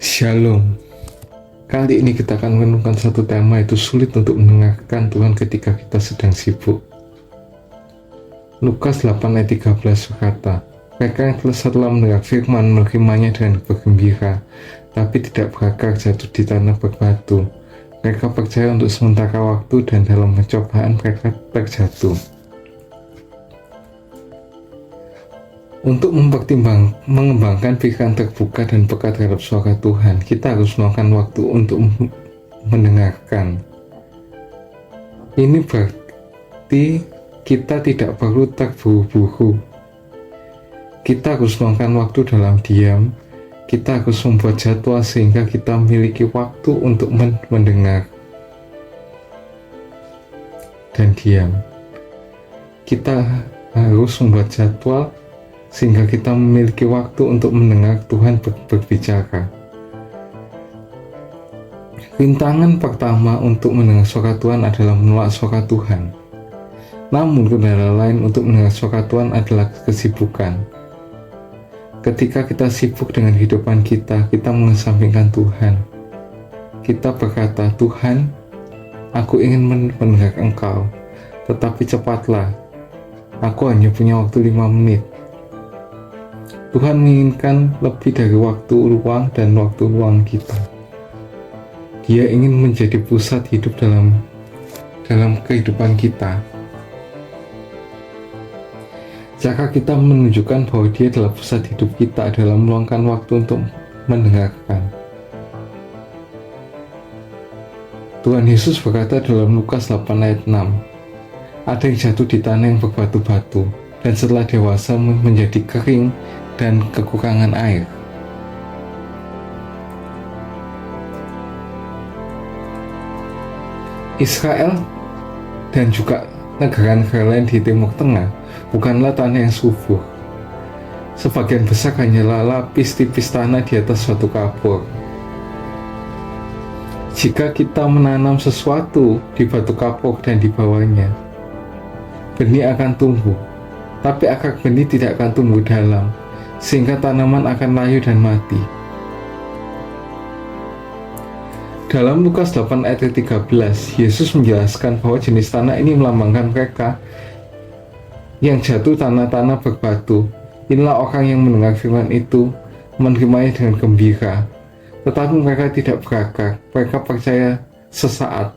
Shalom. Kali ini kita akan menemukan satu tema, itu sulit untuk mendengarkan Tuhan ketika kita sedang sibuk. Lukas 8 ayat 13 berkata, mereka yang telah mendengar firman menerimanya dengan bergembira, tapi tidak berakar, jatuh di tanah berbatu. Mereka percaya untuk sementara waktu dan dalam pencobaan mereka terjatuh. Untuk mengembangkan pikiran terbuka dan peka terhadap suara Tuhan, kita harus meluangkan waktu untuk mendengarkan. Ini berarti kita tidak perlu terburu-buru. Kita harus meluangkan waktu dalam diam. Kita harus membuat jadwal sehingga kita memiliki waktu untuk mendengar dan diam. Kita harus membuat jadwal sehingga kita memiliki waktu untuk mendengar Tuhan berbicara. Rintangan pertama untuk mendengar suara Tuhan adalah menolak suara Tuhan. Namun kendala lain untuk mendengar suara Tuhan adalah kesibukan. Ketika kita sibuk dengan kehidupan kita mengesampingkan Tuhan. Kita berkata, Tuhan, aku ingin mendengar Engkau, tetapi cepatlah, aku hanya punya waktu 5 menit. Tuhan menginginkan lebih dari waktu luang dan waktu luang kita. Dia ingin menjadi pusat hidup dalam kehidupan kita. Cara kita menunjukkan bahwa Dia adalah pusat hidup kita adalah meluangkan waktu untuk mendengarkan. Tuhan Yesus berkata dalam Lukas 8 ayat 6, ada yang jatuh di tanah yang berbatu-batu, dan setelah dewasa menjadi kering dan kekurangan air. Israel dan juga negara-negara lain di Timur Tengah bukanlah tanah yang subur. Sebagian besar hanyalah lapis tipis tanah di atas suatu kapur. Jika kita menanam sesuatu di batu kapur dan di bawahnya, benih akan tumbuh, tapi akar benih tidak akan tumbuh dalam, sehingga tanaman akan layu dan mati. Dalam Lukas 8 ayat 13, Yesus menjelaskan bahwa jenis tanah ini melambangkan mereka yang jatuh tanah-tanah berbatu. Inilah orang yang mendengar firman itu, menerimanya dengan gembira, tetapi mereka tidak berakar. Mereka percaya sesaat,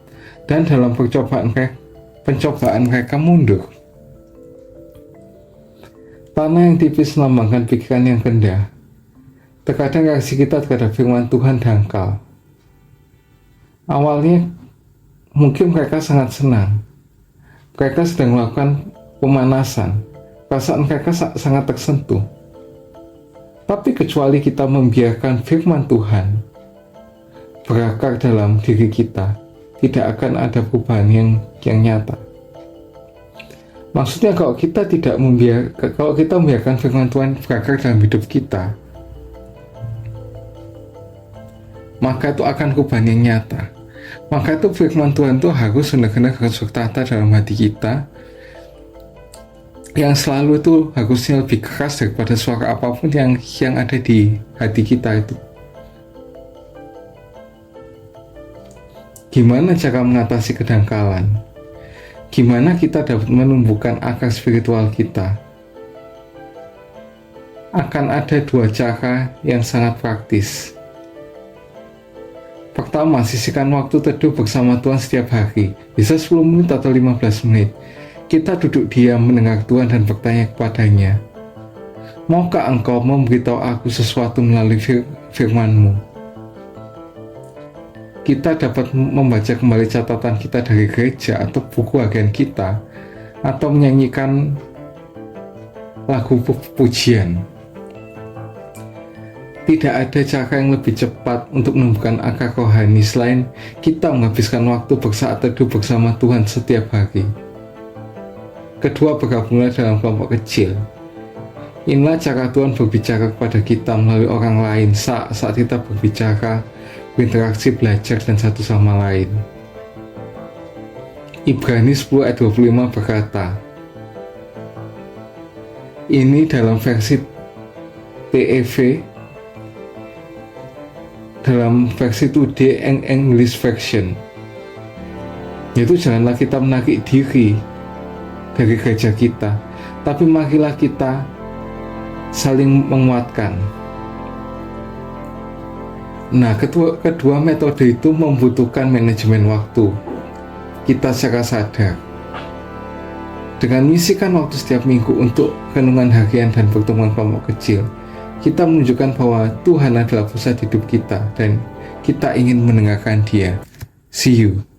dan dalam pencobaan mereka mundur. Tanah yang tipis melambangkan pikiran yang rendah. Terkadang reaksi kita terhadap firman Tuhan dangkal. Awalnya mungkin mereka sangat senang. Mereka sedang melakukan pemanasan. Perasaan mereka sangat tersentuh. Tapi kecuali kita membiarkan firman Tuhan berakar dalam diri kita, tidak akan ada perubahan yang nyata. Maksudnya kalau kita membiarkan firman Tuhan berakar dalam hidup kita, maka itu akan perubahan yang nyata. Maka itu firman Tuhan itu harus benar-benar bertata dalam hati kita, yang selalu itu harusnya lebih keras daripada suara apapun yang ada di hati kita itu. Gimana cara mengatasi kedangkalan? Gimana kita dapat menumbuhkan akar spiritual kita? Akan ada 2 cara yang sangat praktis. Pertama, sisihkan waktu teduh bersama Tuhan setiap hari, bisa 10 menit atau 15 menit. Kita duduk diam mendengar Tuhan dan bertanya kepadanya, maukah Engkau memberitahu aku sesuatu melalui firman-Mu? Kita dapat membaca kembali catatan kita dari gereja atau buku harian kita, atau menyanyikan lagu pujian. Tidak ada cara yang lebih cepat untuk menumbuhkan akar rohani selain kita menghabiskan waktu bersaat teduh bersama Tuhan setiap hari. Kedua, bergabunglah dalam kelompok kecil. Inilah cara Tuhan berbicara kepada kita melalui orang lain saat kita berbicara, berinteraksi, belajar, dan satu sama lain. Ibrani 10 ayat 25 berkata, ini dalam versi TEV dalam versi 2D English version, yaitu janganlah kita menarik diri dari gereja kita, tapi marilah kita saling menguatkan. Nah, kedua metode itu membutuhkan manajemen waktu. Kita secara sadar dengan mengisikan waktu setiap minggu untuk renungan harian dan pertemuan kelompok kecil, kita menunjukkan bahwa Tuhan adalah pusat hidup kita dan kita ingin mendengarkan Dia. See you.